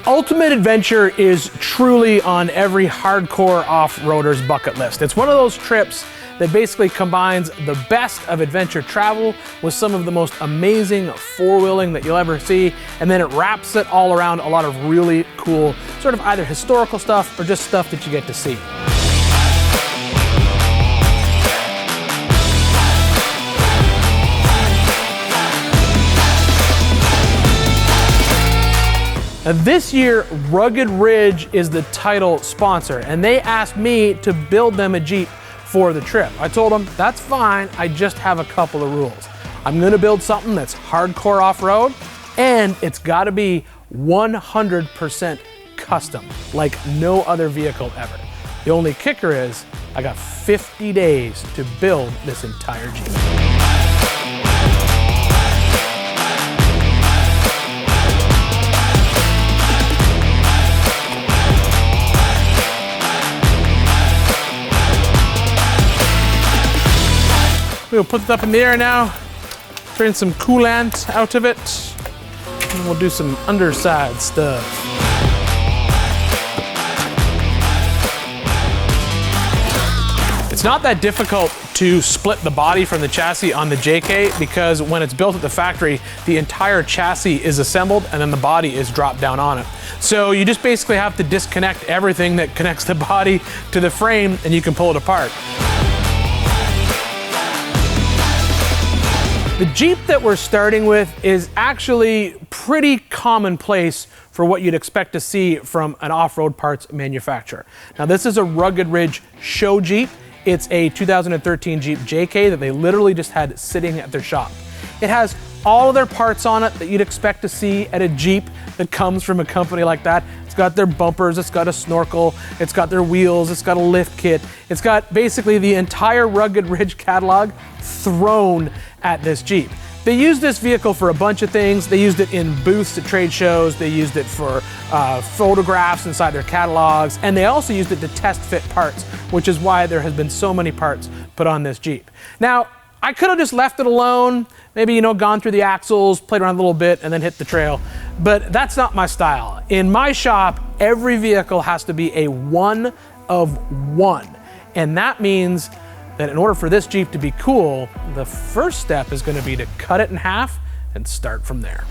Ultimate Adventure is truly on every hardcore off-roader's bucket list. It's one of those trips that basically combines the best of adventure travel with some of the most amazing four-wheeling that you'll ever see, and then it wraps it all around a lot of really cool, sort of either historical stuff or just stuff that you get to see. Now, this year, Rugged Ridge is the title sponsor, and they asked me to build them a Jeep for the trip. I told them, that's fine, I just have a couple of rules. I'm gonna build something that's hardcore off-road, and it's gotta be 100% custom, like no other vehicle ever. The only kicker is, I got 50 days to build this entire Jeep. We'll put it up in the air now, drain some coolant out of it, and we'll do some underside stuff. It's not that difficult to split the body from the chassis on the JK because when it's built at the factory, the entire chassis is assembled and then the body is dropped down on it. So you just basically have to disconnect everything that connects the body to the frame and you can pull it apart. The Jeep that we're starting with is actually pretty commonplace for what you'd expect to see from an off-road parts manufacturer. Now, this is a Rugged Ridge show Jeep. It's a 2013 Jeep JK that they literally just had sitting at their shop. It has all of their parts on it that you'd expect to see at a Jeep that comes from a company like that. It's got their bumpers, it's got a snorkel, it's got their wheels, it's got a lift kit. It's got basically the entire Rugged Ridge catalog thrown at this Jeep. They used this vehicle for a bunch of things. They used it in booths at trade shows. They used it for photographs inside their catalogs. And they also used it to test fit parts, which is why there has been so many parts put on this Jeep. Now, I could have just left it alone, maybe, gone through the axles, played around a little bit, and then hit the trail. But that's not my style. In my shop, every vehicle has to be a one of one. And that means that in order for this Jeep to be cool, the first step is going to be to cut it in half and start from there.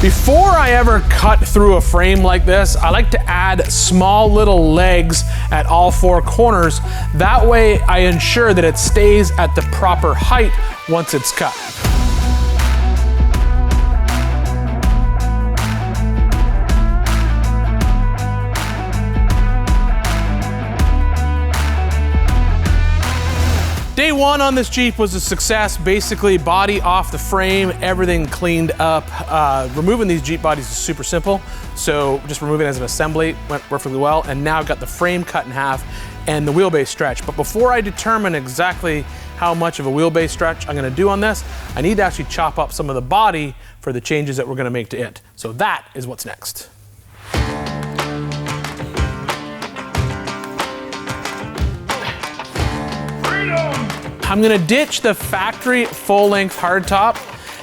Before I ever cut through a frame like this, I like to add small little legs at all four corners. That way I ensure that it stays at the proper height once it's cut. Day one on this Jeep was a success. Basically, body off the frame, everything cleaned up. Removing these Jeep bodies is super simple. So just removing it as an assembly went perfectly well. And now I've got the frame cut in half and the wheelbase stretch. But before I determine exactly how much of a wheelbase stretch I'm gonna do on this, I need to actually chop up some of the body for the changes that we're gonna make to it. So that is what's next. I'm gonna ditch the factory full-length hardtop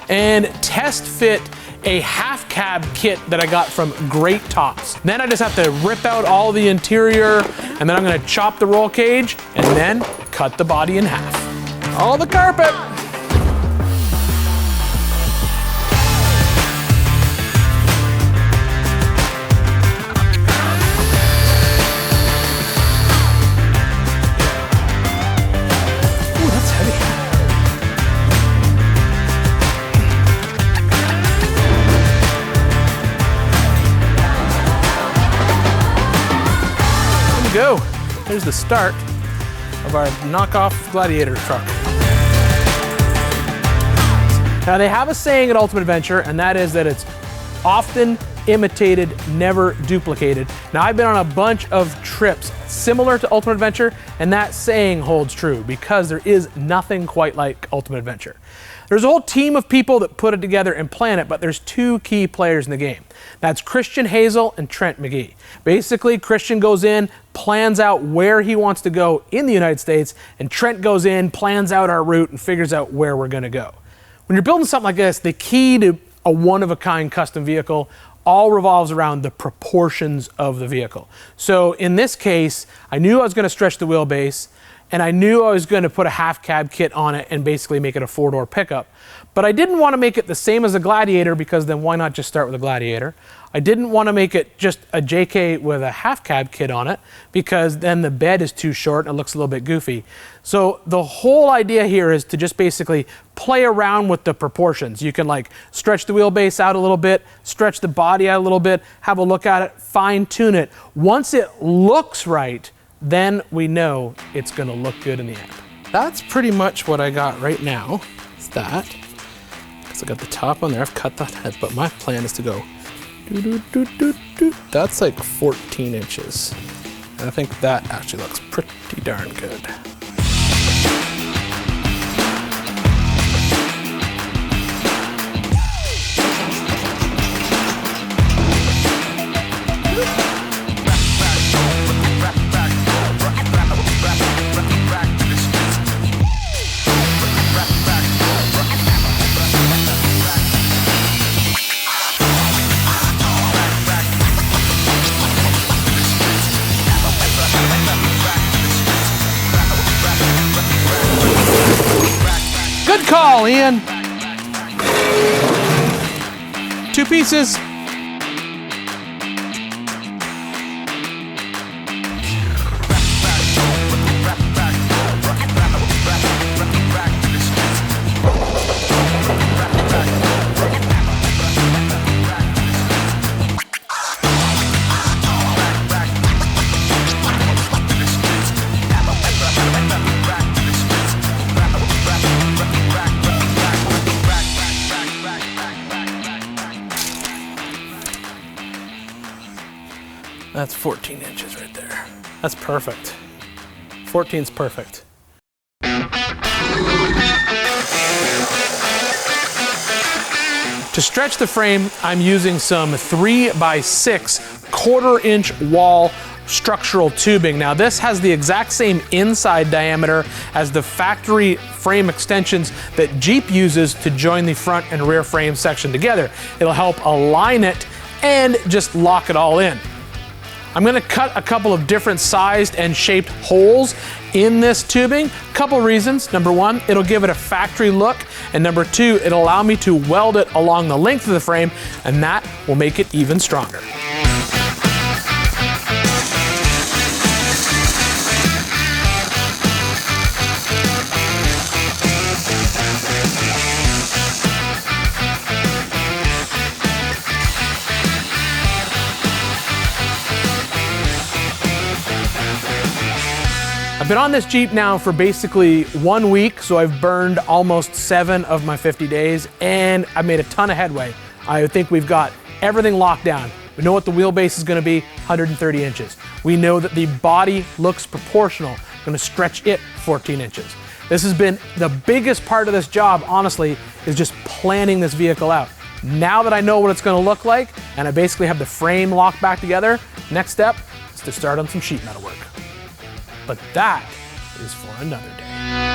and test fit a half cab kit that I got from Great Tops. Then I just have to rip out all the interior and then I'm gonna chop the roll cage and then cut the body in half. All the carpet. Go. There's the start of our knockoff Gladiator truck. Now they have a saying at Ultimate Adventure, and that is that it's often imitated, never duplicated. Now, I've been on a bunch of trips similar to Ultimate Adventure, and that saying holds true because there is nothing quite like Ultimate Adventure. There's a whole team of people that put it together and plan it, but there's two key players in the game. That's Christian Hazel and Trent McGee. Basically, Christian goes in, plans out where he wants to go in the United States, and Trent goes in, plans out our route, and figures out where we're gonna go. When you're building something like this, the key to a one-of-a-kind custom vehicle all revolves around the proportions of the vehicle. So in this case, I knew I was gonna stretch the wheelbase, and I knew I was going to put a half cab kit on it and basically make it a 4-door pickup. But I didn't want to make it the same as a Gladiator because then why not just start with a Gladiator? I didn't want to make it just a JK with a half cab kit on it because then the bed is too short and it looks a little bit goofy. So the whole idea here is to just basically play around with the proportions. You can like stretch the wheelbase out a little bit, stretch the body out a little bit, have a look at it, fine tune it. Once it looks right, then we know it's gonna look good in the end. That's pretty much what I got right now. It's that. Because I got the top on there, I've cut that head, but my plan is to go That's like 14 inches. And I think that actually looks pretty darn good. Good call, Ian. 2 pieces. That's 14 inches right there. That's perfect. 14's perfect. To stretch the frame, I'm using some 3x6 1/4-inch wall structural tubing. Now this has the exact same inside diameter as the factory frame extensions that Jeep uses to join the front and rear frame section together. It'll help align it and just lock it all in. I'm gonna cut a couple of different sized and shaped holes in this tubing. Couple reasons. Number one, it'll give it a factory look. And number two, it'll allow me to weld it along the length of the frame, and that will make it even stronger. I've been on this Jeep now for basically 1 week, so I've burned almost 7 of my 50 days, and I've made a ton of headway. I think we've got everything locked down. We know what the wheelbase is gonna be, 130 inches. We know that the body looks proportional. I'm gonna stretch it 14 inches. This has been the biggest part of this job, honestly, is just planning this vehicle out. Now that I know what it's gonna look like, and I basically have the frame locked back together, next step is to start on some sheet metal work. But that is for another day.